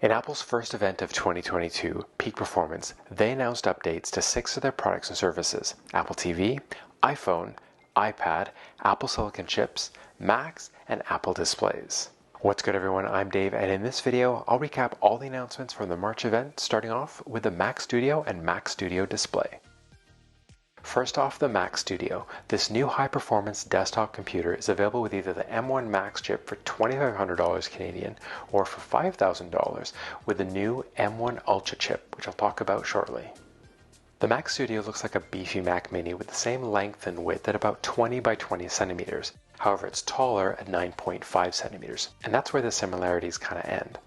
In Apple's first event of 2022, Peak Performance, they announced updates to 6 of their products and services: Apple TV, iPhone, iPad, Apple Silicon chips, Macs, and Apple displays. What's good, everyone? I'm Dave, and in this video, I'll recap all the announcements from the March event, starting off with the Mac Studio and Mac Studio Display. First off, the Mac Studio. This new high-performance desktop computer is available with either the M1 Max chip for $2,500 Canadian or for $5,000 with the new M1 Ultra chip, which I'll talk about shortly. The Mac Studio looks like a beefy Mac Mini with the same length and width at about 20 by 20 centimeters. However, it's taller at 9.5 centimeters, and that's where the similarities kind of end.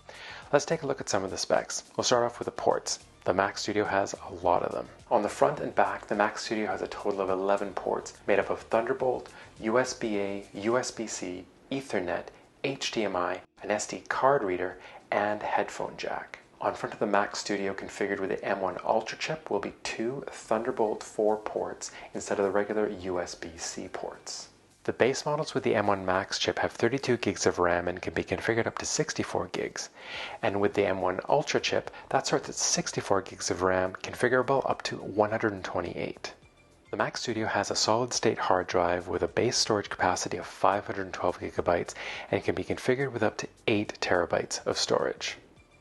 Let's take a look at some of the specs. We'll start off with the ports. The Mac Studio has a lot of them. On the front and back, the Mac Studio has a total of 11 ports made up of Thunderbolt, USB-A, USB-C, Ethernet, HDMI, an SD card reader, and headphone jack. On front of the Mac Studio, configured with the M1 Ultra chip, will be 2 Thunderbolt 4 ports instead of the regular USB-C ports. The base models with the M1 Max chip have 32 gigs of RAM and can be configured up to 64 gigs. And with the M1 Ultra chip, that starts at 64 gigs of RAM, configurable up to 128. The Mac Studio has a solid-state hard drive with a base storage capacity of 512 gigabytes and can be configured with up to 8 terabytes of storage.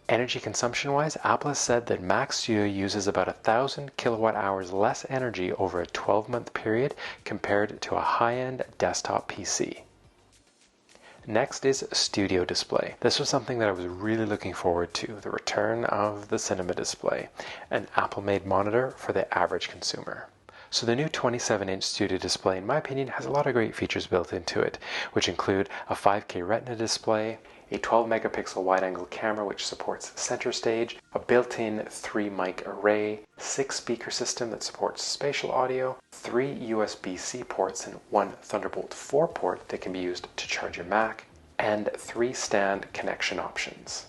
Energy consumption-wise, Apple has said that Mac Studio uses about 1,000 kilowatt hours less energy over a 12-month period compared to a high-end desktop PC. Next is Studio Display. This was something that I was really looking forward to, the return of the Cinema Display, an Apple-made monitor for the average consumer. So the new 27-inch Studio Display, in my opinion, has a lot of great features built into it, which include a 5K Retina display, a 12-megapixel wide-angle camera which supports center stage, a built-in 3-mic array, 6-speaker system that supports spatial audio, 3 USB-C ports and 1 Thunderbolt 4 port that can be used to charge your Mac, and 3 stand connection options.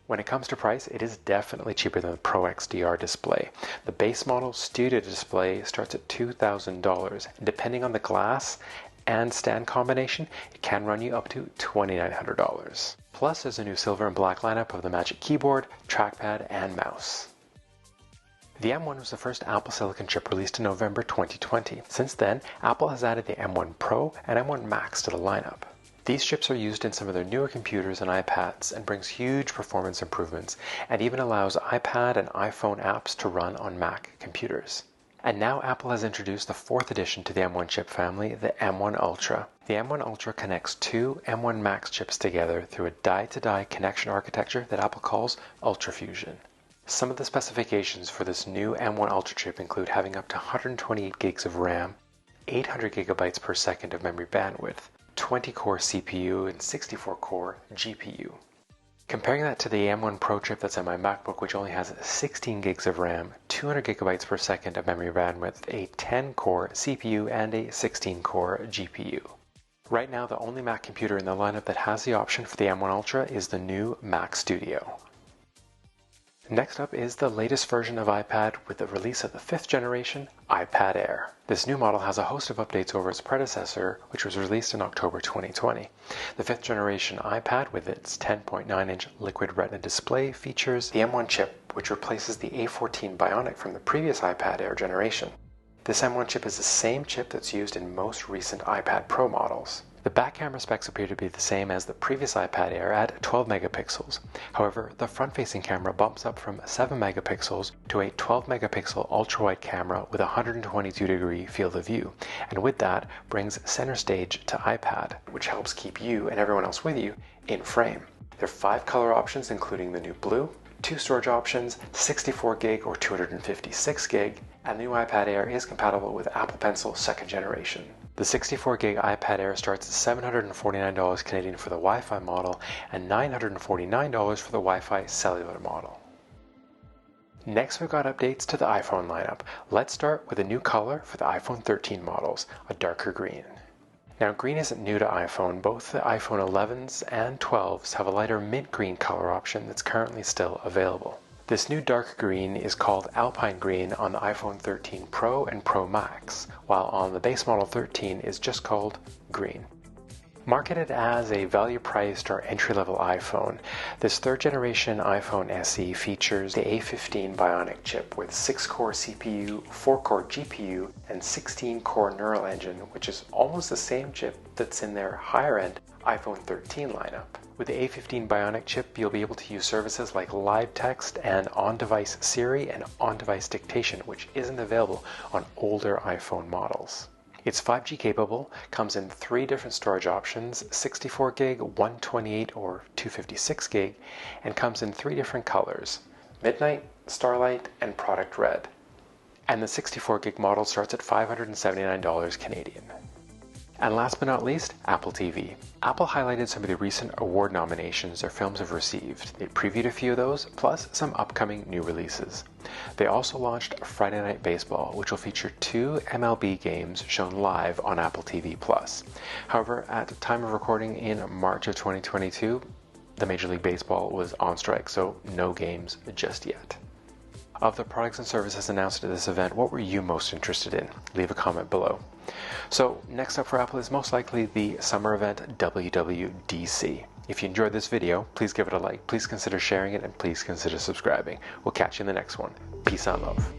When it comes to price, it is definitely cheaper than the Pro XDR display. The base model Studio Display starts at $2,000, and depending on the glass and stand combination, it can run you up to $2,900. Plus, there's a new silver and black lineup of the Magic Keyboard, trackpad, and mouse. The M1 was the first Apple Silicon chip released in November 2020. Since then, Apple has added the M1 Pro and M1 Max to the lineup. These chips are used in some of their newer computers and iPads and brings huge performance improvements, and even allows iPad and iPhone apps to run on Mac computers. And now Apple has introduced the 4th addition to the M1 chip family, the M1 Ultra. The M1 Ultra connects 2 M1 Max chips together through a die-to-die connection architecture that Apple calls Ultra Fusion. Some of the specifications for this new M1 Ultra chip include having up to 128 gigs of RAM, 800 gigabytes per second of memory bandwidth, 20-core CPU, and 64-core GPU. Comparing that to the M1 Pro chip that's in my MacBook, which only has 16 gigs of RAM, 200 gigabytes per second of memory bandwidth, a 10-core CPU, and a 16-core GPU. Right now, the only Mac computer in the lineup that has the option for the M1 Ultra is the new Mac Studio. Next up is the latest version of iPad with the release of the 5th generation iPad Air. This new model has a host of updates over its predecessor, which was released in October 2020. The 5th generation iPad with its 10.9-inch Liquid Retina display features the M1 chip, which replaces the A14 Bionic from the previous iPad Air generation. This M1 chip is the same chip that's used in most recent iPad Pro models. The back camera specs appear to be the same as the previous iPad Air at 12 megapixels. However, the front-facing camera bumps up from 7 megapixels to a 12 megapixel ultra-wide camera with a 122-degree field of view, and with that brings center stage to iPad, which helps keep you and everyone else with you in frame. There are 5 color options, including the new blue, 2 storage options, 64 gig or 256 gig, and the new iPad Air is compatible with Apple Pencil 2nd generation. The 64 gig iPad Air starts at $749 Canadian for the Wi-Fi model and $949 for the Wi-Fi cellular model. Next, we've got updates to the iPhone lineup. Let's start with a new color for the iPhone 13 models, a darker green. Now, green isn't new to iPhone. Both the iPhone 11s and 12s have a lighter mint green color option that's currently still available. This new dark green is called Alpine Green on the iPhone 13 Pro and Pro Max, while on the base model 13 is just called green. Marketed as a value-priced or entry-level iPhone, this third-generation iPhone SE features the A15 Bionic chip with 6-core CPU, 4-core GPU, and 16-core neural engine, which is almost the same chip that's in their higher-end iPhone 13 lineup. With the A15 Bionic chip, you'll be able to use services like live text and on-device Siri and on-device dictation, which isn't available on older iPhone models. It's 5G capable, comes in 3 different storage options, 64 gig, 128 or 256 gig, and comes in 3 different colors, Midnight, Starlight, and Product Red. And the 64 gig model starts at $579 Canadian. And last but not least, Apple TV. Apple highlighted some of the recent award nominations their films have received. They previewed a few of those, plus some upcoming new releases. They also launched Friday Night Baseball, which will feature 2 MLB games shown live on Apple TV+. However, at the time of recording in March of 2022, the Major League Baseball was on strike, so no games just yet. Of the products and services announced at this event, what were you most interested in? Leave a comment below. So next up for Apple is most likely the summer event WWDC. If you enjoyed this video, please give it a like, please consider sharing it, and please consider subscribing. We'll catch you in the next one. Peace and love.